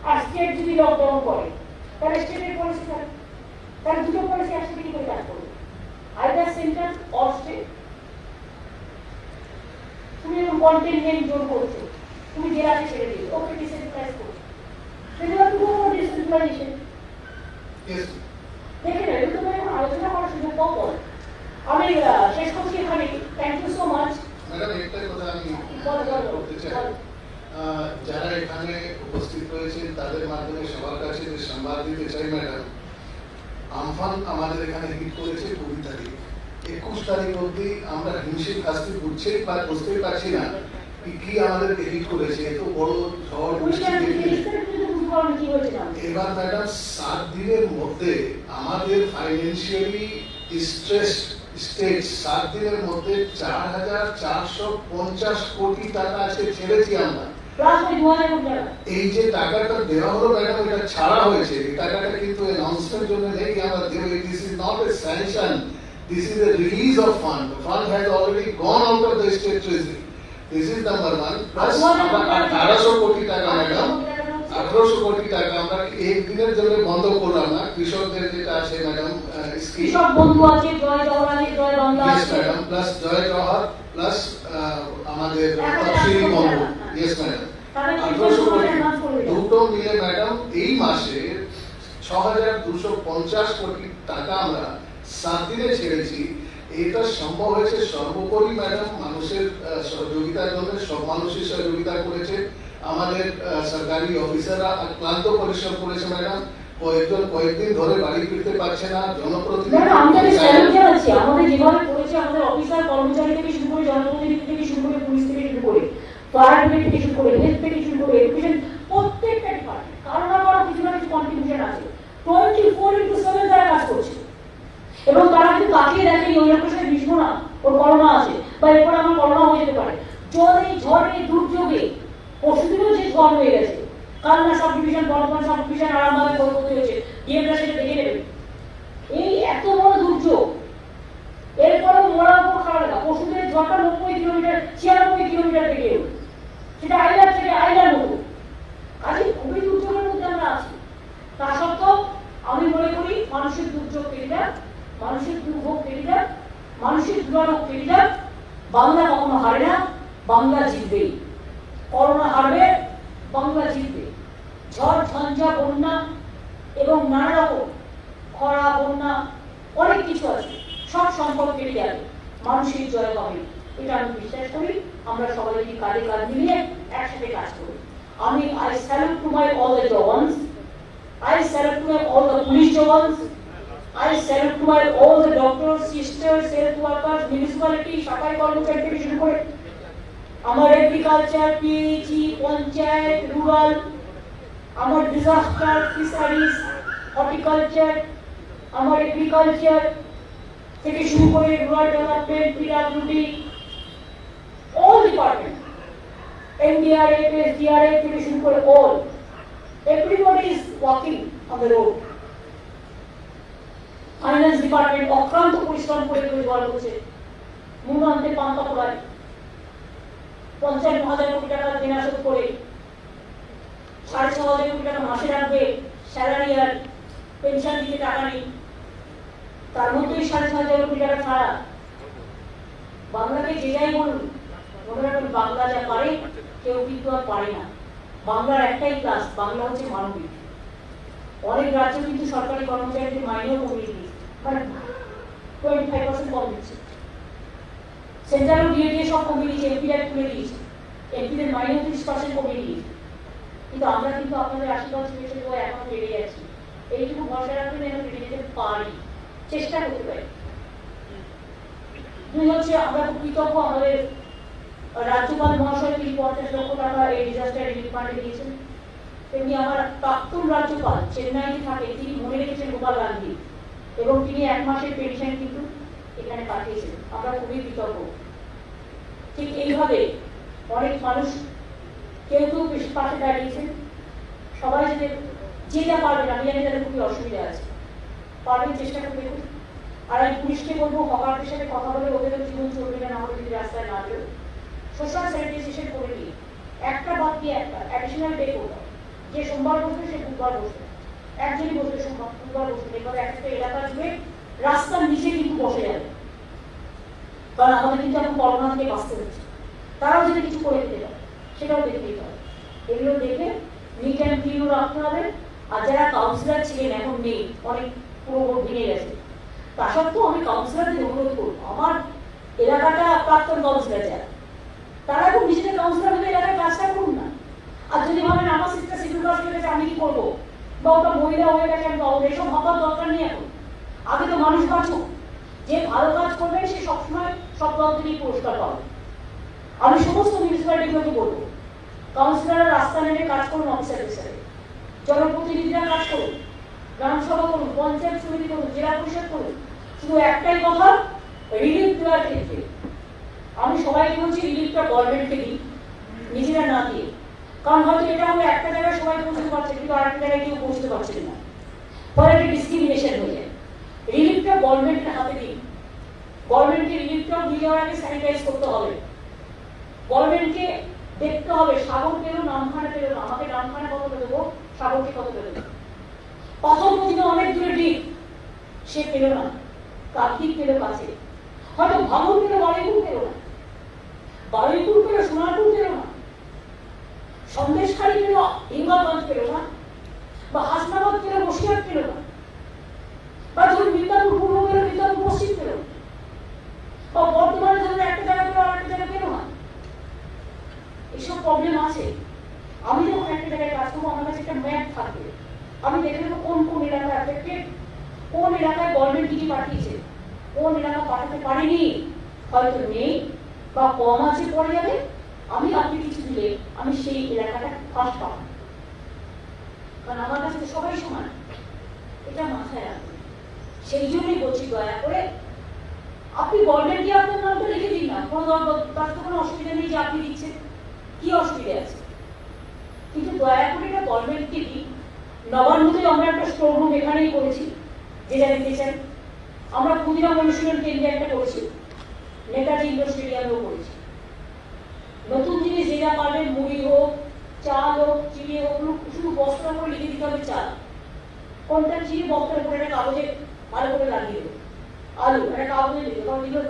Speaker 1: আর স্টেট যদি লকডাউন করে তাহলে স্টেটের পলিসি থাকে, তাহলে দুটো পলিসি একসাথে কি করে কাজ করবে? Either centre or state. তুমি যখন কন্টেইনমেন্ট জোন করছো, তুমি জেলাকে ছেড়ে দিও, ওকে ডিসেন্ট্রালাইজ করছো, সেটা পুরো ডিসেন্ট্রালাইজেশন। দেখে না, এটা তোমার এখন আলোচনা করার সুযোগ পাও পরে। আমি শেষ করছি এখানে। Thank you so much.
Speaker 4: Madam একটা কথা আমি বলতে চাই, যারা এখানে উপস্থিত রয়েছেন তাদের মাধ্যমে সবার কাছে যে সংবাদ দিতে চাই ম্যাডাম, আমফান আমাদের এখানে হিট করেছে 20 তারিখ, 21 তারিখ অবধি আমরা হিমশিম খাস্তি বুঝতেই পারছি না কি আমাদেরকে হিট করেছে। এত বড় ঝড় বৃষ্টি দেখে এবার ম্যাডাম 7 দিনের মধ্যে আমাদের ফাইন্যান্সিয়ালি স্ট্রেসড স্টেট 7 দিনের মধ্যে 4,450 কোটি টাকা আছে ছেড়েছি আমরা। এই যে টাকাটা দেওয়া হলো ম্যাডাম, এটা ছাড়া হয়েছে, এই টাকাটা কিন্তু অ্যানাউন্সমেন্ট জন্য নেই যে আমরা দেব। This is not a sanction, this is a release of fund. Fund has already gone out of the state treasury. This is number 1। Plus 1800 crore টাকা ম্যাডাম, 1800 কোটি টাকা আমরা এক দিনের জন্য বন্ধ করলাম না। কৃষকদের যেটা আছে ম্যাডাম স্কিম,
Speaker 1: কৃষক বন্ধু আছে, জয় জওয়ান আছে, জয় বাংলা আছে
Speaker 4: ম্যাডাম, প্লাস জয় জওহর, প্লাস আমাদের তফসিলি বন্ধু। ইয়েস ম্যাডাম, 1800 কোটি দুটো মিলে ম্যাডাম এই মাসে 6,250 কোটি টাকা আমরা 7 দিনে ছেড়েছি। এটা সম্ভব হয়েছে সর্বোপরি ম্যাডাম মানুষের সহযোগিতার জন্য। সব মানুষের সহযোগিতা করেছে, আমাদের সরকারি অফিসাররা ক্লান্ত পরিশ্রম করেছে ম্যাডাম। কয়েকদিন ধরে বাড়ি ফিরতে পারছে না জনপ্রতিনিধি।
Speaker 1: আমাদের যেভাবে করেছে আমাদের অফিসার কর্মচারী থেকে শুরু করে, জনপ্রতিনিধি থেকে শুরু করে, পুলিশ থেকে শুরু করে, ফায়ার ব্রিগেড থেকে শুরু করে, হেলথ থেকে শুরু করে, এডুকেশন, প্রত্যেকটা ডিপার্টমেন্ট কারো না কারো কিছু না কিছু কন্ট্রিবিউশন আছে। 24/7 তারা কাজ করছে এবং তারা কিন্তু তাকিয়ে দেখেনি ওই লোকের সাথে মিশবো না, ওর করোনা আছে বা এরপর আমার করোনা হয়ে যেতে পারে। জলে ঝড়ে দুর্যোগে পরশুদিনও যে ঝড় হয়ে গেছে, Kalna sub division, Bardhaman sub division আরামভাবে করতে হয়েছে, ডিএমরা সেটা দেখে নেবে। এই এত বড় দুর্যোগ, এরপরে মোড়া উপর খাওয়া লাগা, পশুদের ঝড়টা 90 কিলোমিটার 96 কিলোমিটার থেকে এলো, সেটা আইলার থেকে আইলার মতো। কাজে খুবই দুর্যোগের মধ্যে আমরা আছি। তা সত্ত্বেও আমি মনে করি মানুষের দুর্যোগ কেটে যাক, মানুষের দুর্ভোগ কেটে যাক, মানুষের দুরারোগ কেটে যাক, বাংলা কখনো হারে না, বাংলা জিতবেই। করোনা হারবে, বাংলা জিতবে। ঝড় ঝঞ্ঝা বন্যা এবং নানা রকম খরা বন্যা অনেক কিছু আছে, সব সম্পদ কেটে যাবে, মানুষের জয় হবে, এটা আমি বিশ্বাস করি। আমরা সবাই কাঁধে কাঁধ মিলিয়ে একসাথে কাজ করি। I salute to my all the Jawans, I salute to my all the police Jawans, I salute to my all the doctors, sisters, health workers, municipality, সাফাই কর্মচারী থেকে শুরু করে আমার এগ্রিকালচার, পিএইচই, পঞ্চায়েত, রুরাল, আমার ডিজাস্টার, ফিশারিজ, হর্টিকালচার, আমার agriculture থেকে শুরু করে rural development, PWD, all department, NDRF, SDRF থেকে শুরু করে all, everybody is walking on the road. Finance department অক্লান্ত পরিশ্রম করে জোগাড় করছে, মূলধনকে পাম্পা করায় 55,000 কোটি টাকা দেনা শোধ করে 6,500 কোটি টাকা মাসে রাখবে, স্যালারি আর পেনশন দিতে টাকা নেই, তার মধ্যেই 6,500 কোটি টাকা ছাড়া। বাংলাকে যে যাই বলুন, মনে রাখবেন বাংলা যা পারে কেউ কিন্তু আর পারে না। বাংলার একটাই ক্লাস, বাংলা হচ্ছে মানবিক। অনেক রাজ্য কিন্তু সরকারি কর্মচারীদের মাইনেও কমিয়ে দিয়েছে, মানে 25% কম দিচ্ছে। সেন্ট্রাল ডিএ সব কমিয়ে দিয়েছে, এমপিরা তুলে দিয়েছে, এমপিদের মাইনেও 30% কমিয়ে দিয়েছে। কিন্তু আমরা কিন্তু আপনাদের আশীর্বাদ পেয়েছে তো এখন বেড়ে যাচ্ছি। এইটুকু ভরসা রাখবেন যেন বেড়ে যেতে পারি, চেষ্টা করতে পারি। দুই হচ্ছে আমরা খুব কৃতজ্ঞ, আমাদের রাজ্যপাল মহাশয় তিনি 50 লক্ষ টাকা এই ডিজাস্টার রিলিফ ফান্ডে দিয়েছেন। তেমনি আমার প্রাক্তন রাজ্যপাল চেন্নাইতে থাকে, তিনি মনে রেখেছেন গোপাল গান্ধী, এবং তিনি 1 মাসের পেনশন কিন্তু এখানে পাঠিয়েছেন। আমরা খুবই কৃতজ্ঞ। ঠিক এইভাবে অনেক মানুষ কেউ কেউ পাশে দাঁড়িয়েছেন। সবাই যে যা পারবেন, আমি জানি তাদের খুবই অসুবিধা আছে, পারবেন চেষ্টা করে দেখুন। আর আমি পুলিশকে বলবো, হকারদের সাথে কথা বলে ওদের জীবন চলবে না, আমাদের যদি রাস্তায় না বেরো, সোশ্যাল স্যানিটাইজেশন করে নিয়ে একটা বাদ দিয়ে একটা অ্যাডিশনাল ডে করবো, যে সোমবার বসবে সে বুধবার বসবে, একজনই বসবে সোমবার, বুধবার বসবে, এবারে একটা এলাকা জুড়ে রাস্তার নিচে কিন্তু বসে যাবে। কারণ আমাদের কিন্তু এখন করোনা থেকে বাঁচতে হচ্ছে, তারাও যদি কিছু করে দিতে পারে সেটাও দেখে দিতে হবে। এগুলো দেখে নিট অ্যান্ড ক্লিনও রাখতে হবে। আর যারা কাউন্সিলর ছিলেন এখন নেই, অনেক পুরো ভোট ভেঙে গেছে, তা সত্ত্বেও আমি কাউন্সিলরদের অনুরোধ করবো, আমার এলাকাটা প্রাক্তন কাউন্সিলর যারা, তারা এখন নিজেদের কাউন্সিলর হয়ে এলাকায় কাজটা করুন না। আর যদি ভাবেন আমার সিস্টার শিডিউল কাস্ট হয়ে গেছে আমি কি করবো, বা ওটা মহিলা হয়ে গেছে আমি পাবো, এসব ভাবার দরকার নেই এখন। আগে তো মানুষ বাঁচুক, যে ভালো কাজ করবে সে সবসময় সব দল থেকেই পুরস্কার পাবে। আমি সমস্ত মিউনিসিপ্যালিটিগুলোকে বলবো, কাউন্সিলররা রাস্তা নেমে কাজ করুন, অফিসার হিসেবে জনপ্রতিনিধিরা কাজ করুন, গ্রামসভা করুন, পঞ্চায়েত সমিতি করুন, জেলা পরিষদ করুন। শুধু একটাই কথা, রিলিফ দেওয়ার ক্ষেত্রে আমি সবাইকে বলছি রিলিফটা গভর্নমেন্টকে দিই, নিজেরা না দিয়ে। কারণ হয়তো এটা হলো একটা জায়গায় সবাই পৌঁছতে পারছে, কিন্তু আরেকটা জায়গায় কেউ পৌঁছতে পারছে না, ফলে একটা ডিসক্রিমিনেশন হয়ে যায়। রিলিফটা গভর্নমেন্টের হাতে দিন, গভর্নমেন্টকে রিলিফটাও দিয়ে যাওয়ার আগে স্যানিটাইজ করতে হবে। গভর্নমেন্টকে দেখতে হবে সাগর পেলো নামখানা পেলো না, আমাকে নামখানা কত দেবো, সাগরকে কত পেলো না। প্রথম প্রতিমা অনেক দূরে ডিপ, সে পেলো না, কার্তিক পেলো কাছে, হয়তো ভাঙন পেলো, বারুইপুর পেলো না, বারুইপুর পেলো, সোনারপুর পেলো না, সন্দেশখালী পেলো, হিঙ্গলগঞ্জ পেলো না, বা হাসনাবাদ পেলো, বসিরহাট পেলো না, বা ধরুন মিদনাপুর পূর্ব পেলো, মিদনাপুর পশ্চিম পেলো, বা বর্তমানে ধরুন একটা জায়গা পেলো আর একটা জায়গা পেলো না। এইসব প্রবলেম আছে। আমি যখন একটা জায়গায় কাজ করবো আমার কাছে একটা ম্যাপ থাকবে, আমি দেখে নেবো কোন কোন এলাকা এফেক্টেড, কোন এলাকায় গভর্নমেন্ট কি পাঠিয়েছে, কোন এলাকা পাঠাতে পারেনি, হয়তো নেই বা কম আছে, পড়ে যাবে। আমি আপনি কিছু দিলে আমি সেই এলাকাটা ফার্স্ট পাবো, কারণ আমার কাছে তো সবাই সমান, এটা মাথায় রাখবেন। সেই জন্যই বলছি দয়া করে আপনি গভর্নমেন্ট দিয়ে আপনার নামটা লিখে দিন না, তার তো কোনো অসুবিধা নেই যে আপনি দিচ্ছেন, কি অসুবিধা আছে, কিন্তু দয়া করে এটা গভর্নমেন্টকে দিই। নবান্নতে আমরা একটা স্টোর রুম এখানেই করেছি, যে যা দিতে চান। আমরা ক্ষুদিরাম অনুশীলন কেন্দ্রে একটা করেছি, নেতাজি ইন্ডোর স্টেডিয়ামেও করেছি। নতুন জিনিস যে যা পারবেন, মুড়ি হোক, চাল হোক, চিনি হোক, শুধু বস্তা করে লিখে দিতে হবে চাল, কোনটা চিনি বস্তার উপরে একটা কাগজে ভালো করে লাগিয়ে দেবো, আলু একটা কাগজে দিতে, কারণ এগুলো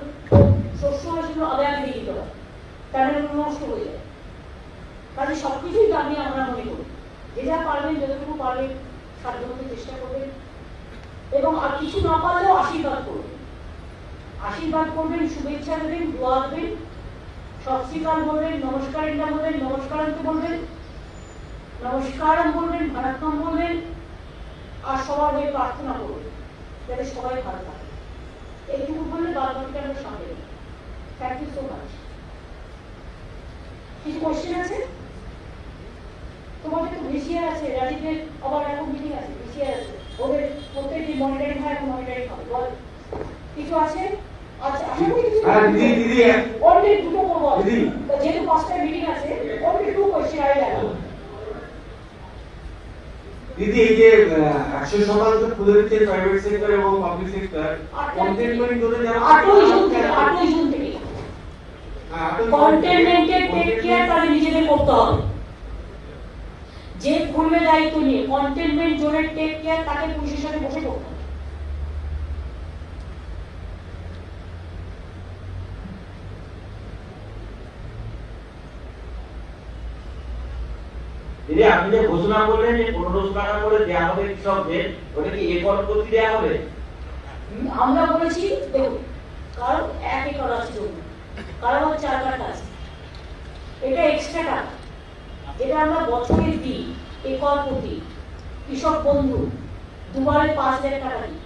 Speaker 1: শস্য হয় সেগুলো আগে আগে দিয়ে দিতে হবে, তাহলে নষ্ট হয়ে যায়। কাজে সবকিছুই দামি আমরা মনে করি, যে যা পারবেন যতটুকু পারবেন সাধ্যমতো চেষ্টা করবেন, এবং আর কিছু না পারলেও আশীর্বাদ করবেন, আশীর্বাদ করবেন, শুভেচ্ছা দেবেন, দোয়া দেবেন, সত শ্রীকাল বলবেন, নমস্কার এটা বলবেন, নমস্কারান্ত বলবেন, নমস্কারম বলবেন, ভারতনাম বলবেন, আর সবার হয়ে প্রার্থনা করবেন যাতে সবাই ভালো থাকে। এইটুকু বললে বাদ বাকিটা আমরা সামনে নেব। Thank you so much. কিছু কোশ্চেন আছে? তোমাদের তো ভিসিআর আছে, রাজীবের আবার এখন মিটিং আছে, ভিসিআর আছে, ওদের প্রত্যেকটি মনিটরিং হয় এবং মনিটরিং হবে। বল কিছু আছে? আচ্ছা আশা করি কিছু
Speaker 2: দিদি
Speaker 1: অনলি দুটো করবো যেহেতু 5টা মিটিং আছে, অনলি 2 কোশ্চেন আই লাগবে।
Speaker 2: দিদি এই যে 100% খুলে দিচ্ছে প্রাইভেট সেক্টর এবং পাবলিক সেক্টর, কন্টেনমেন্ট ধরে যারা
Speaker 1: 8ই জুন থেকে কন্টেনমেন্টের টেক কেয়ার তাদের নিজেদের করতে হবে। যে খুলবে দায়িত্ব নিয়ে কন্টেনমেন্ট জোনের টেক কেয়ার তাকে পুলিশের সাথে বসে করতে হবে।
Speaker 2: দিদি আপনি যে ঘোষণা করলেন যে 1500 টাকা করে দেওয়া হবে কৃষকদের, ওটা কি একর প্রতি দেওয়া হবে?
Speaker 1: আমরা বলেছি দেখুন, কারণ 1 একর আছে জমি, কারণ 4 কাঠা আছে, এটা এক্সট্রা টাকা যেটা আমরা বছরে দিই একর প্রতি। কৃষক বন্ধু দুবারে 5000 টাকা দিই।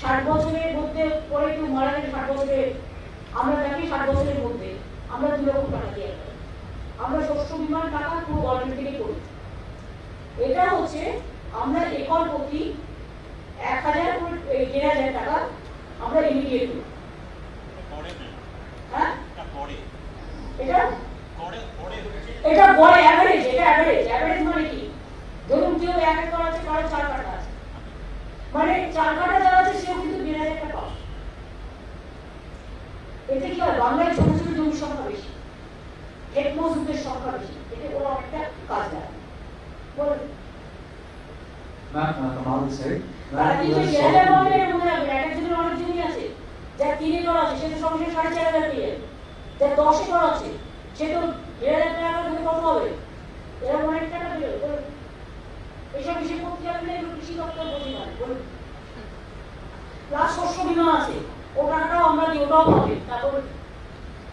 Speaker 1: 60 বছরের মধ্যে পরে কেউ মারা গেলে 60 বছরে আমরা থাকি, 60 বছরের মধ্যে আমরা 2 লক্ষ টাকা দিয়ে রাখি। আমরা শস্য বিমার টাকা পুরো গভর্নমেন্ট থেকে করি। এটা হচ্ছে আমরা একর প্রতি 1000 করে 1000 টাকা আমরা ইমিডিয়েট করি। হ্যাঁ এটা বড় অ্যাভারেজ, এটা অ্যাভারেজ মানে কি? ধরুন কেউ 1 একর আছে, কারো 4 কাঠা আছে, মানে 4 কাঠা যারা আছে সেও কিন্তু 1000 টাকা পাবে। এতে কি হয়, বাংলায় ছোট ছোট জমির সংখ্যা বেশি, ক্ষেত মজুদের সংখ্যা বেশি, এতে ওরা অনেকটা কাজ দেয়। বলুন তারা কিন্তু 1000 পাবে এর মধ্যে রাখবে। এক একজনের অনেক জমি আছে, যার 3 একর আছে সে তো সঙ্গে 4500 পেয়ে যাবে, যার 10 একর আছে সে তো 1000 টাকা ধরে কত হবে, এরা অনেক টাকা পেয়ে যাবে। এসব হিসেব করতে যাবে এগুলো কৃষি দপ্তর বসে না। বলুন প্লাস শস্য বিমা আছে, ও টাকাটাও আমরা দিই, ওটাও পাবে। তারপর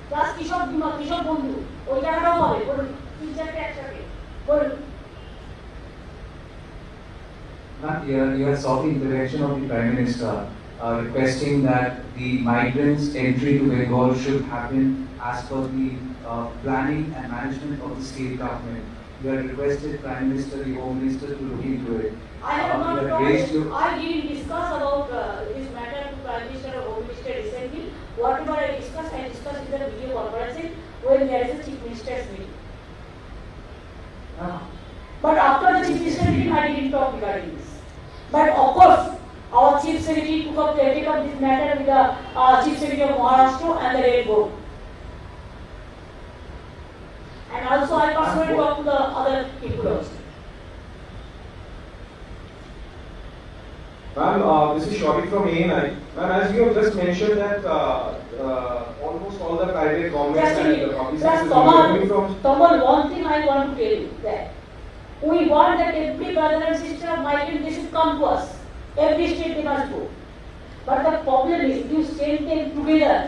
Speaker 1: প্লাস কৃষক বিমা, কৃষক বন্ধু, ওই টাকাটাও পাবে। বলুন 3-4টা একসাথে। বলুন
Speaker 6: You have sought the intervention of the Prime Minister, requesting that the migrants' entry to Bengal should happen as per the planning and management of the state government. You have requested Prime Minister, the Home Minister to look into it.
Speaker 1: I have not
Speaker 6: you have
Speaker 1: talked,
Speaker 6: raised your
Speaker 1: I didn't discuss about this matter to Prime Minister or Home Minister recently. Whatever I discussed in the video conferencing when there is a Chief Minister's meeting. But after the Chief Minister's meeting, I didn't talk regarding this. But of course, our Chief Secretary took up this matter with the Chief Secretary of Maharashtra and the Rail Board. And also I personally talked to the other people also.
Speaker 7: Ma'am, this is Shobhik from ANI. Ma'am, as you have just mentioned that almost all the private governments
Speaker 1: Just a
Speaker 7: and
Speaker 1: minute.
Speaker 7: public
Speaker 1: Just
Speaker 7: sectors are moving from
Speaker 1: Tamal, one thing I want to tell you that we want that every brother and sister of migrant they should come to us. Every state they must go. But the problem is you send them together.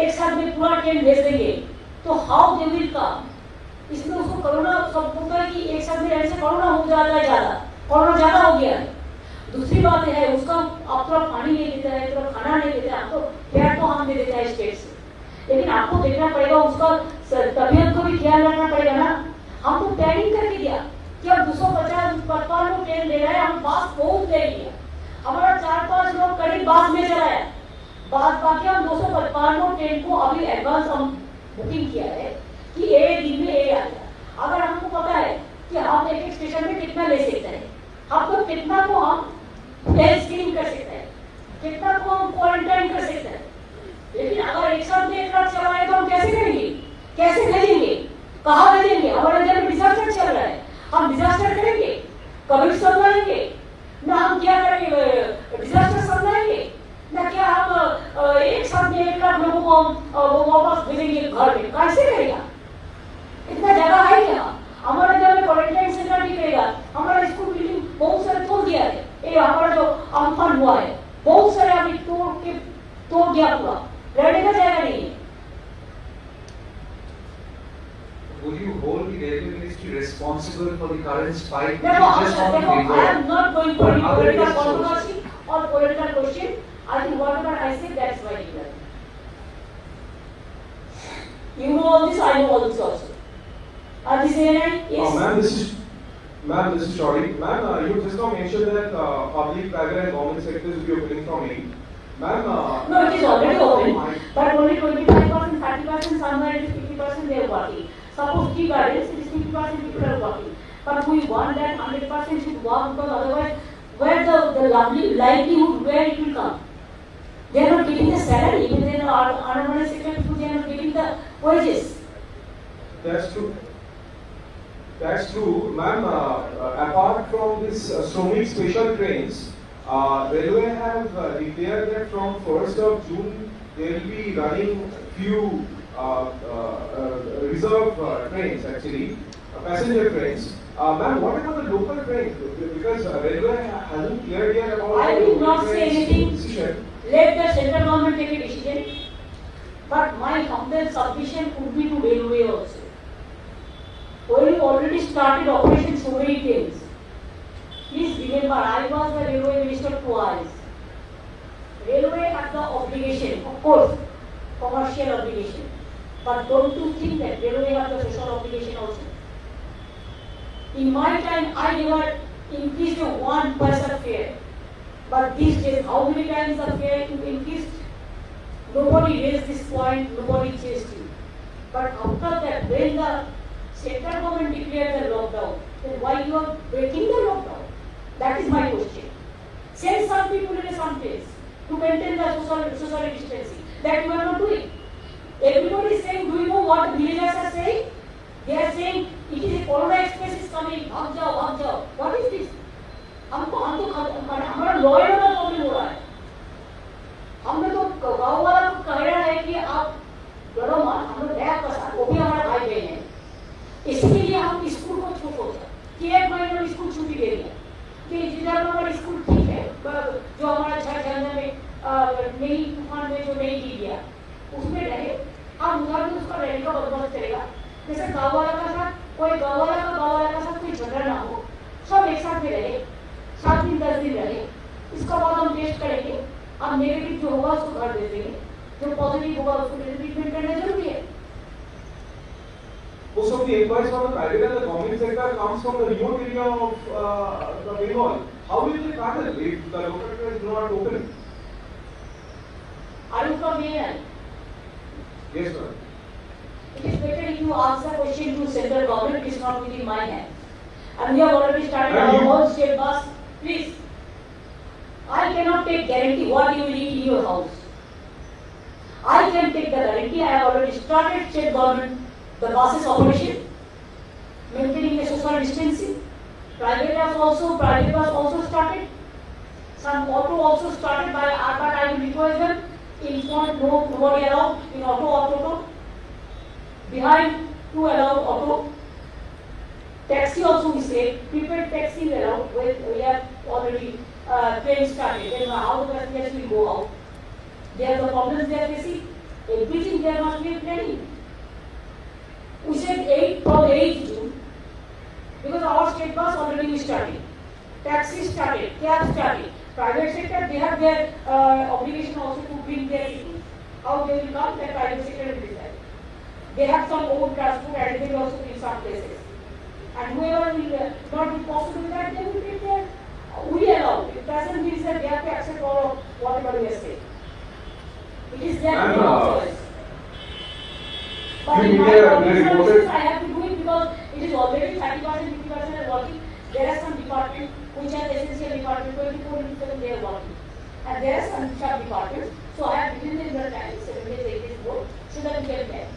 Speaker 1: एक साथ में पूरा train भेज देंगे तो how they will come? इसमें उसको corona सब होता है कि एक साथ में रहने से कोरोना हो जाता है ज़्यादा, कोरोना ज़्यादा हो गया है। दूसरी बात है उसका आप थोड़ा पानी नहीं देता है, थोड़ा खाना नहीं देता है, आपको फेयर तो हम दे देता है स्टेट से, लेकिन आपको देखना पड़ेगा उसका तबीयत को भी ख्याल रखना पड़ेगा ना। हमको प्लानिंग करके दिया कि अब 250-55 लोग ट्रेन ले रहे हैं, हम बास बहुत ले लिया, हमारा 4-5 लोग करीब बास में चला है, बात बाकी हम 255 लोग ट्रेन को अभी एडवांस हम बुकिंग किया है कि ए दिन में ए आ गया। अगर हमको पता है कि हम एक स्टेशन में कितना ले सकते हैं, हमको कितना को हम हेल्थ स्क्रीनिंग कर सकते हैं, कितना को हम क्वारंटाइन कर सकते हैं, लेकिन अगर एक साथ में एक ट्रक चलाए तो हम कैसे करेंगे, कैसे भेजेंगे, कहाँ भेजेंगे? हमारे इधर डिजास्टर चल रहा है, हम डिजास्टर करेंगे, कभी संभालेंगे ना, हम क्या करेंगे, डिजास्टर संभालेंगे ना, क्या हम एक साथ में 1 लाख लोगों को वो वापस भेजेंगे घर में? कैसे करेगा? इतना जगह है क्या? हमारे इधर में क्वारंटाइन सेंटर भी करेगा, हमारा स्कूल बिल्डिंग बहुत सारे तोड़ दिया है, ये हमारा जो अम्फान हुआ है बहुत सारे अभी तोड़ दिया पूरा, रहने का जगह नहीं है।
Speaker 6: Would you hold the railway ministry responsible responsible for the current spike, which
Speaker 1: Therefore,
Speaker 6: is just not
Speaker 1: therefore, I
Speaker 6: Bengal.
Speaker 1: am not going for
Speaker 6: But
Speaker 1: any
Speaker 6: other
Speaker 1: political
Speaker 6: issues also.
Speaker 1: controversy or political question. I think whatever I say, that's my declaration. You know all this, I know all this also. This ANI is.
Speaker 7: Ma'am, this is Shorty. Ma'am, you just now mentioned that public, private and government sectors will be opening from 8. Ma'am,
Speaker 1: No, it is already open, but only 25%, 30%, somewhere it is 50% they are working. Suppose 3 gardens, it is 50% people are working. But we want that 100% should work, because otherwise, where the lovely livelihood, where it will come? They are not getting the salary, even in the unorganized sector, they are not getting the wages.
Speaker 7: that's true. That's true, ma'am. Apart from this Shramik special trains, Railway have declared that from 1st of June they will be running few reserve trains, actually, passenger trains. Ma'am, what about the local trains? Because Railway hasn't cleared yet about
Speaker 1: I
Speaker 7: the
Speaker 1: will
Speaker 7: local
Speaker 1: not say
Speaker 7: trains
Speaker 1: anything.
Speaker 7: decision.
Speaker 1: Let the central government take a decision. But my humble submission would be to railway also. We already started operation so many things. Please remember, I was the railway minister twice. Railway had the obligation, of course, commercial obligation. But don't you think that railway have the social obligation also? In my time, I never increased a 1 paisa fare. But these days, how many times the fare increased? Nobody raised this point, nobody chased it. But after that, when the central government declared the lockdown, then why you are breaking the lockdown? That is my question. Send some people in some place to maintain the social distancing. That you are not doing. Everybody is saying, do you know what the villagers are saying? They are saying, it is a Corona Express is coming, भाग जाओ, भाग जाओ. What is this? हमारा lawyer का problem हो रहा है. हमने तो गाँव वाला को कह रहा है कि आप डरो मत, हम लोग नया प्रसाद, वो भी हमारा भाई बहन है. इसके लिए हम स्कूल को छूट होता कि 1 महीने में स्कूल छुट्टी दे दिया कि जिधर हमारा स्कूल ठीक है, जो हमारा झारखंड में नई तूफान में जो नहीं गिर गया उसमें रहे, हम उधर भी उसका रहने का बंदोबस्त करेगा. जैसे गाँव वाला का साथ कोई गाँव वाला का साथ कोई झगड़ा ना हो, सब एक साथ में रहे, 7 दिन 10 दिन रहे. इसका बाद हम टेस्ट करेंगे, अब नेगेटिव जो होगा उसको घर दे देंगे, जो पॉजिटिव होगा उसको ट्रीटमेंट करना जरूरी है.
Speaker 7: Most of the employees from the private and the government sector comes from the remote area of the Bengal. How will they travel if the local trains do not open?
Speaker 1: Are you from here?
Speaker 7: Yes, sir.
Speaker 1: It is better if you ask the question to central government, it is not within my hand. And we have already started
Speaker 7: And
Speaker 1: our
Speaker 7: you-
Speaker 1: whole state bus. Please, I cannot take guarantee what you will eat in your house. I can take the guarantee. I have already started state government the buses operation, maintaining the social distancing. Private bus also started. Some auto also started by but I will request them inform nobody allowed in auto. Behind 2 allowed auto. Taxi also we say, prepaid taxi is allowed. We have already train started. Then how the passengers will go out. They have the problems they are facing. Everything there must be planning. We said 8 June because our state bus already we started. Taxi started, cab started. Private sector they have their obligation also to bring their people. How they will come, their private sector will decide. They have some own transport arrangement also in some places. And whoever will not be possible that they will take their we allow. It doesn't mean that they have to accept all of whatever we have said. It is their
Speaker 7: And,
Speaker 1: choice. But
Speaker 7: you
Speaker 1: in my
Speaker 7: media
Speaker 1: public
Speaker 7: reported-
Speaker 1: services, I have to do it because it is already 30%, 50% are working. There are some departments which are essential departments, 24/7 they are working. And there are some sub departments. So I have given them the time, 7 days, 8 days more, so that we can get.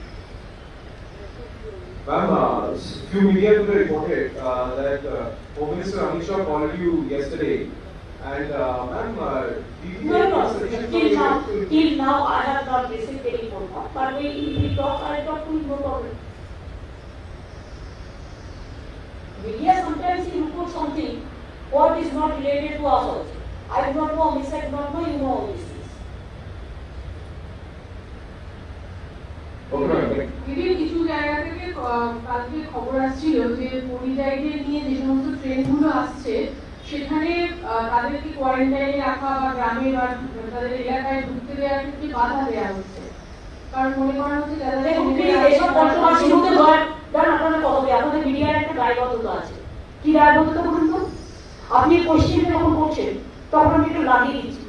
Speaker 7: Ma'am, few media today reported that Home Minister Amit Shah called you yesterday, and ma'am, did you get sufficient information?
Speaker 1: Till now I have not received any phone call. But if we talk, I will talk to him, no problem. Media sometimes he reports something what is not related to us also. I do not know, Miss I do not know, you know all these things.
Speaker 7: Okay, ma'am.
Speaker 3: विभिन्न issue जाएगा कि
Speaker 8: কালকে খবর আসছিল যে পরিযায়ীদের নিয়ে যে সমস্ত ট্রেনগুলো আসছে সেখানে তাদেরকে কোয়ারেন্টাইনে রাখা বা গ্রামে বা তাদের এলাকায় ঢুকতে দেওয়ার ক্ষেত্রে বাধা দেওয়া হচ্ছে, কারণ মনে করা হচ্ছে যারা
Speaker 1: দেখুন প্লিজ এসব কন্ট্রোভার্সির মধ্যে আপনাদের কতবে আপনাদের মিডিয়ার একটা দায়বদ্ধতা আছে। কি দায়বদ্ধতা বলুন তো? আপনি কোশ্চেনটা যখন করছেন তখন আমি একটু লাগিয়ে দিচ্ছি,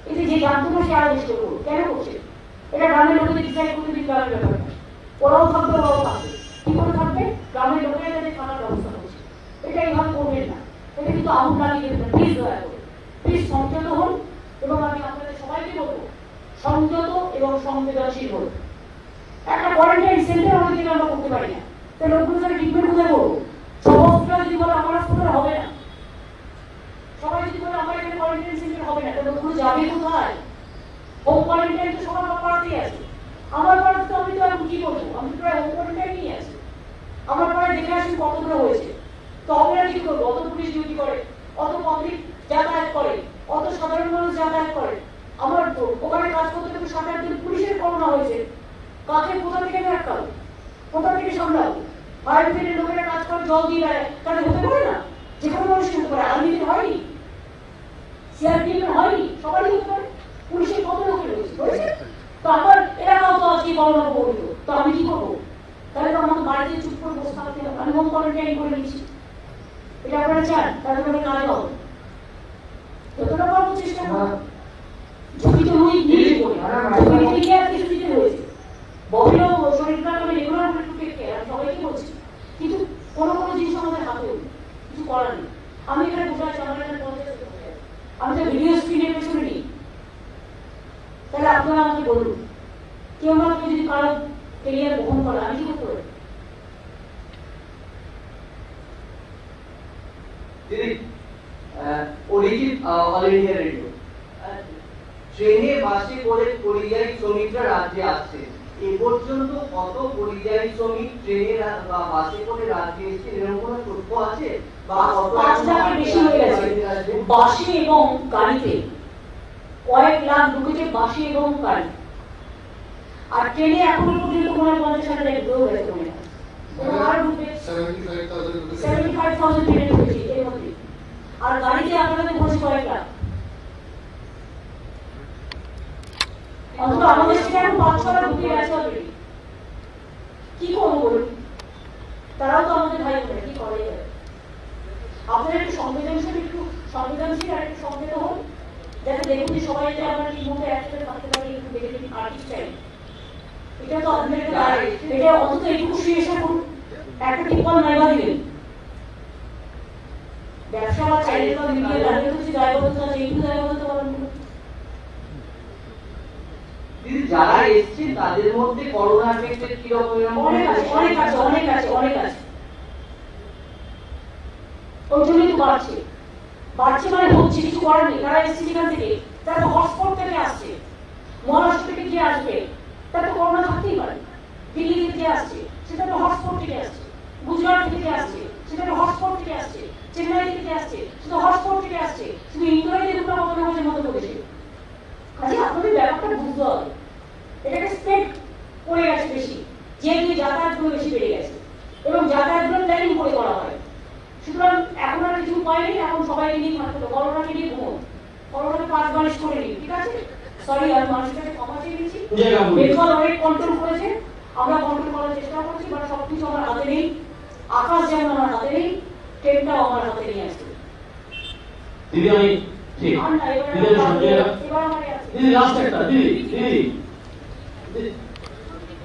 Speaker 1: এতে যে জানতো না সে আরো বেশি করবো। কেন করছে? এটা গ্রামের লোকেদের ডিসাইড করতে দিন, গ্রামের ব্যাপারটা ওরাও থাকবে, ওরাও থাকবে। কি করে থাকবে? গ্রামের লোকেরা তাদের থাকার ব্যবস্থা করছে। এটা এইভাবে করবেন না, এটা কিন্তু আগুন লাগিয়ে দেবেন না। প্লিজ দয়া করে প্লিজ সংযত হন, এবং আমি আপনাদের সবাইকে বলবো সংযত এবং সংবেদনশীল হন। একটা কোয়ারেন্টাইন সেন্টার আমাদের থেকে আমরা করতে পারি না, তাহলে লোকগুলো তারা ট্রিটমেন্ট কোথায় করবো? সমস্যা যদি বলে আমার হাসপাতাল হবে না, সবাই যদি বলে আমার এখানে কোয়ারেন্টাইন সেন্টার হবে না, তাহলে লোকগুলো যাবে কোথায়? হোম কোয়ারেন্টাইন তো সবার পাড়াতেই আছে। আমার পাড়াতে তো আমি তো এখন কি করবো? আমি তো প্রায় হোম কোয়ারেন্টাইনই আছি। আমার পাড়ায় দেখে আসুন কতগুলো হয়েছে। তো আমরা কি করবো? অত পুলিশ ডিউটি করে, অত পাবলিক যাতায়াত করে, অত সাধারণ মানুষ যাতায়াত করে। আমার ওখানে কাজ করতে করতে 7-8 দিন পুলিশের করোনা হয়েছে। কাকে কোথা থেকে আটকাবো? কোথা থেকে সামলাবো? ফায়ার ব্রিগেডের লোকেরা কাজ করে, জল দিয়ে বেড়ায়, তাহলে হতে পারে না? যে কোনো মানুষের হতে পারে, আর্মিদের হয়নি, সিআরপিএফের হয়নি, সবারই হতে পারে। পুলিশের কত লোকের হয়েছে? তো আমার এলাকাও তো আজকে করোনা পরিত, তো আমি কি করবো? তাহলে তো আমাকে বাড়িতে চুপ করে বসে থাকতে হবে। আমি হোম কোয়ারেন্টাইন করে নিচ্ছি। এটা আপনারা চান? তাহলে আমি কাজ হবে যতটা পারবো চেষ্টা করবো। ঝুঁকি তো রুই নিয়ে করি, ঝুঁকি থেকে আর কিছু দিতে হয়েছে। বহিরও শরীর খারাপ হলে রেগুলার করে একটু টেক কেয়ার, আমি সবাইকে বলছি। কিন্তু কোনো কোনো জিনিস আমাদের হাতেও কিছু করার নেই। আমি এখানে বসে আছি, আমার এখানে 50 সেকেন্ড বসে আছি। আমি তো ভিডিও স্ক্রিনের পেছনে নেই। তাহলে আপনারা আমাকে বলুন, কেউ না কেউ যদি কারো কেরিয়ার বহন করে, আমি কি করতে পারি?
Speaker 9: দিদি, অরিজিৎ অল ইন্ডিয়া রেডিও। ট্রেনে বাসে করে পরিযায়ী শ্রমিকরা রাজ্যে আসছে, এ পর্যন্ত কত পরিযায়ী শ্রমিক ট্রেনে বা বাসে করে রাজ্যে এসছে এরকম কোনো তথ্য আছে? বা
Speaker 1: 5 লাখের বেশি হয়ে গেছে বাসে এবং গাড়িতে। কয়েক লাখ ঢুকেছে বাসে এবং গাড়ি। আর ট্রেনে এখনো পর্যন্ত মনে হয় 50,000 ঢুকেও গেছে মনে হয়। আর ঢুকবে 75,000 ট্রেনে ঢুকেছে এর মধ্যে। আর গাড়িতে আপনাদের বলছে কয়েক লাখ। অন্তত আমাদের সেটা এখন 5-6 লাখ ঢুকে গেছে অলরেডি। কি করবো বলুন? তারাও তো আমাদের ভাই বোন, কি করে যাবে? আপনারা একটু সংবেদনশীল আর একটু সংবেদ হন, যাতে দেখুন যে সবাই যাতে আমরা ঠিক মতো একসাথে থাকতে পারি। একটু দেখে দেখি আর্টিস্ট চাই, এটা তো আপনাদের এটা অন্তত এইটুকু শুয়ে করুন, একটা টিপল নাইবা দিলেন। ব্যবসা বা চাইলে বা মিডিয়া দাঁড়িয়ে তো কিছু দায়বদ্ধতা আছে, এইটুকু দায়বদ্ধতা পালন করুন।
Speaker 9: যারা এসছে তাদের মধ্যে করোনা এফেক্টেড কি রকম?
Speaker 1: অনেক আছে। ওই জন্যই তো বাড়ছে মানে হচ্ছে, কিছু করার নেই। তারা এসছে যেখান থেকে, তারা তো হটস্পট থেকে আসছে। মহারাষ্ট্র থেকে যে আসবে তার তো করোনা থাকতেই পারে। দিল্লি থেকে যে আসছে সেটা তো হটস্পট থেকে আসছে। গুজরাট থেকে যে আসছে সেটা তো হটস্পট থেকে আসছে। চেন্নাই থেকে আসছে সেটা হটস্পট থেকে আসছে। শুধু ইন্দ্রাইতে দুটো কথা হয়েছে মধ্যপ্রদেশে। কাজে আপনাদের ব্যাপারটা বুঝতে হবে। এটাকে স্প্রেড করে গেছে বেশি, যেহেতু যাতায়াতগুলো বেশি বেড়ে গেছে এবং যাতায়াতগুলো প্ল্যানিং করে করা হয়। সুতরাং এখন আর কিছু উপায় নেই, এখন সবাইকে নিয়ে থাকতে হবে। করোনাকে নিয়ে ঘুমোন, করোনাকে 5 বারিশ করে নিন, ঠিক আছে? সরি, আমি মানুষের কাছে ক্ষমা চেয়ে নিচ্ছি। বেঙ্গল অনেক কন্ট্রোল করেছে, আমরা কন্ট্রোল করার চেষ্টা করছি, বাট সবকিছু আমার হাতে নেই। আকাশ যেমন আমার হাতে নেই, ট্রেনটাও আমার হাতে নেই আসছে।
Speaker 5: দিদি আমি ঠিক
Speaker 1: আর না,
Speaker 5: দিদি
Speaker 1: এবার আমার আছে।
Speaker 5: দিদি লাস্ট একটা দিদি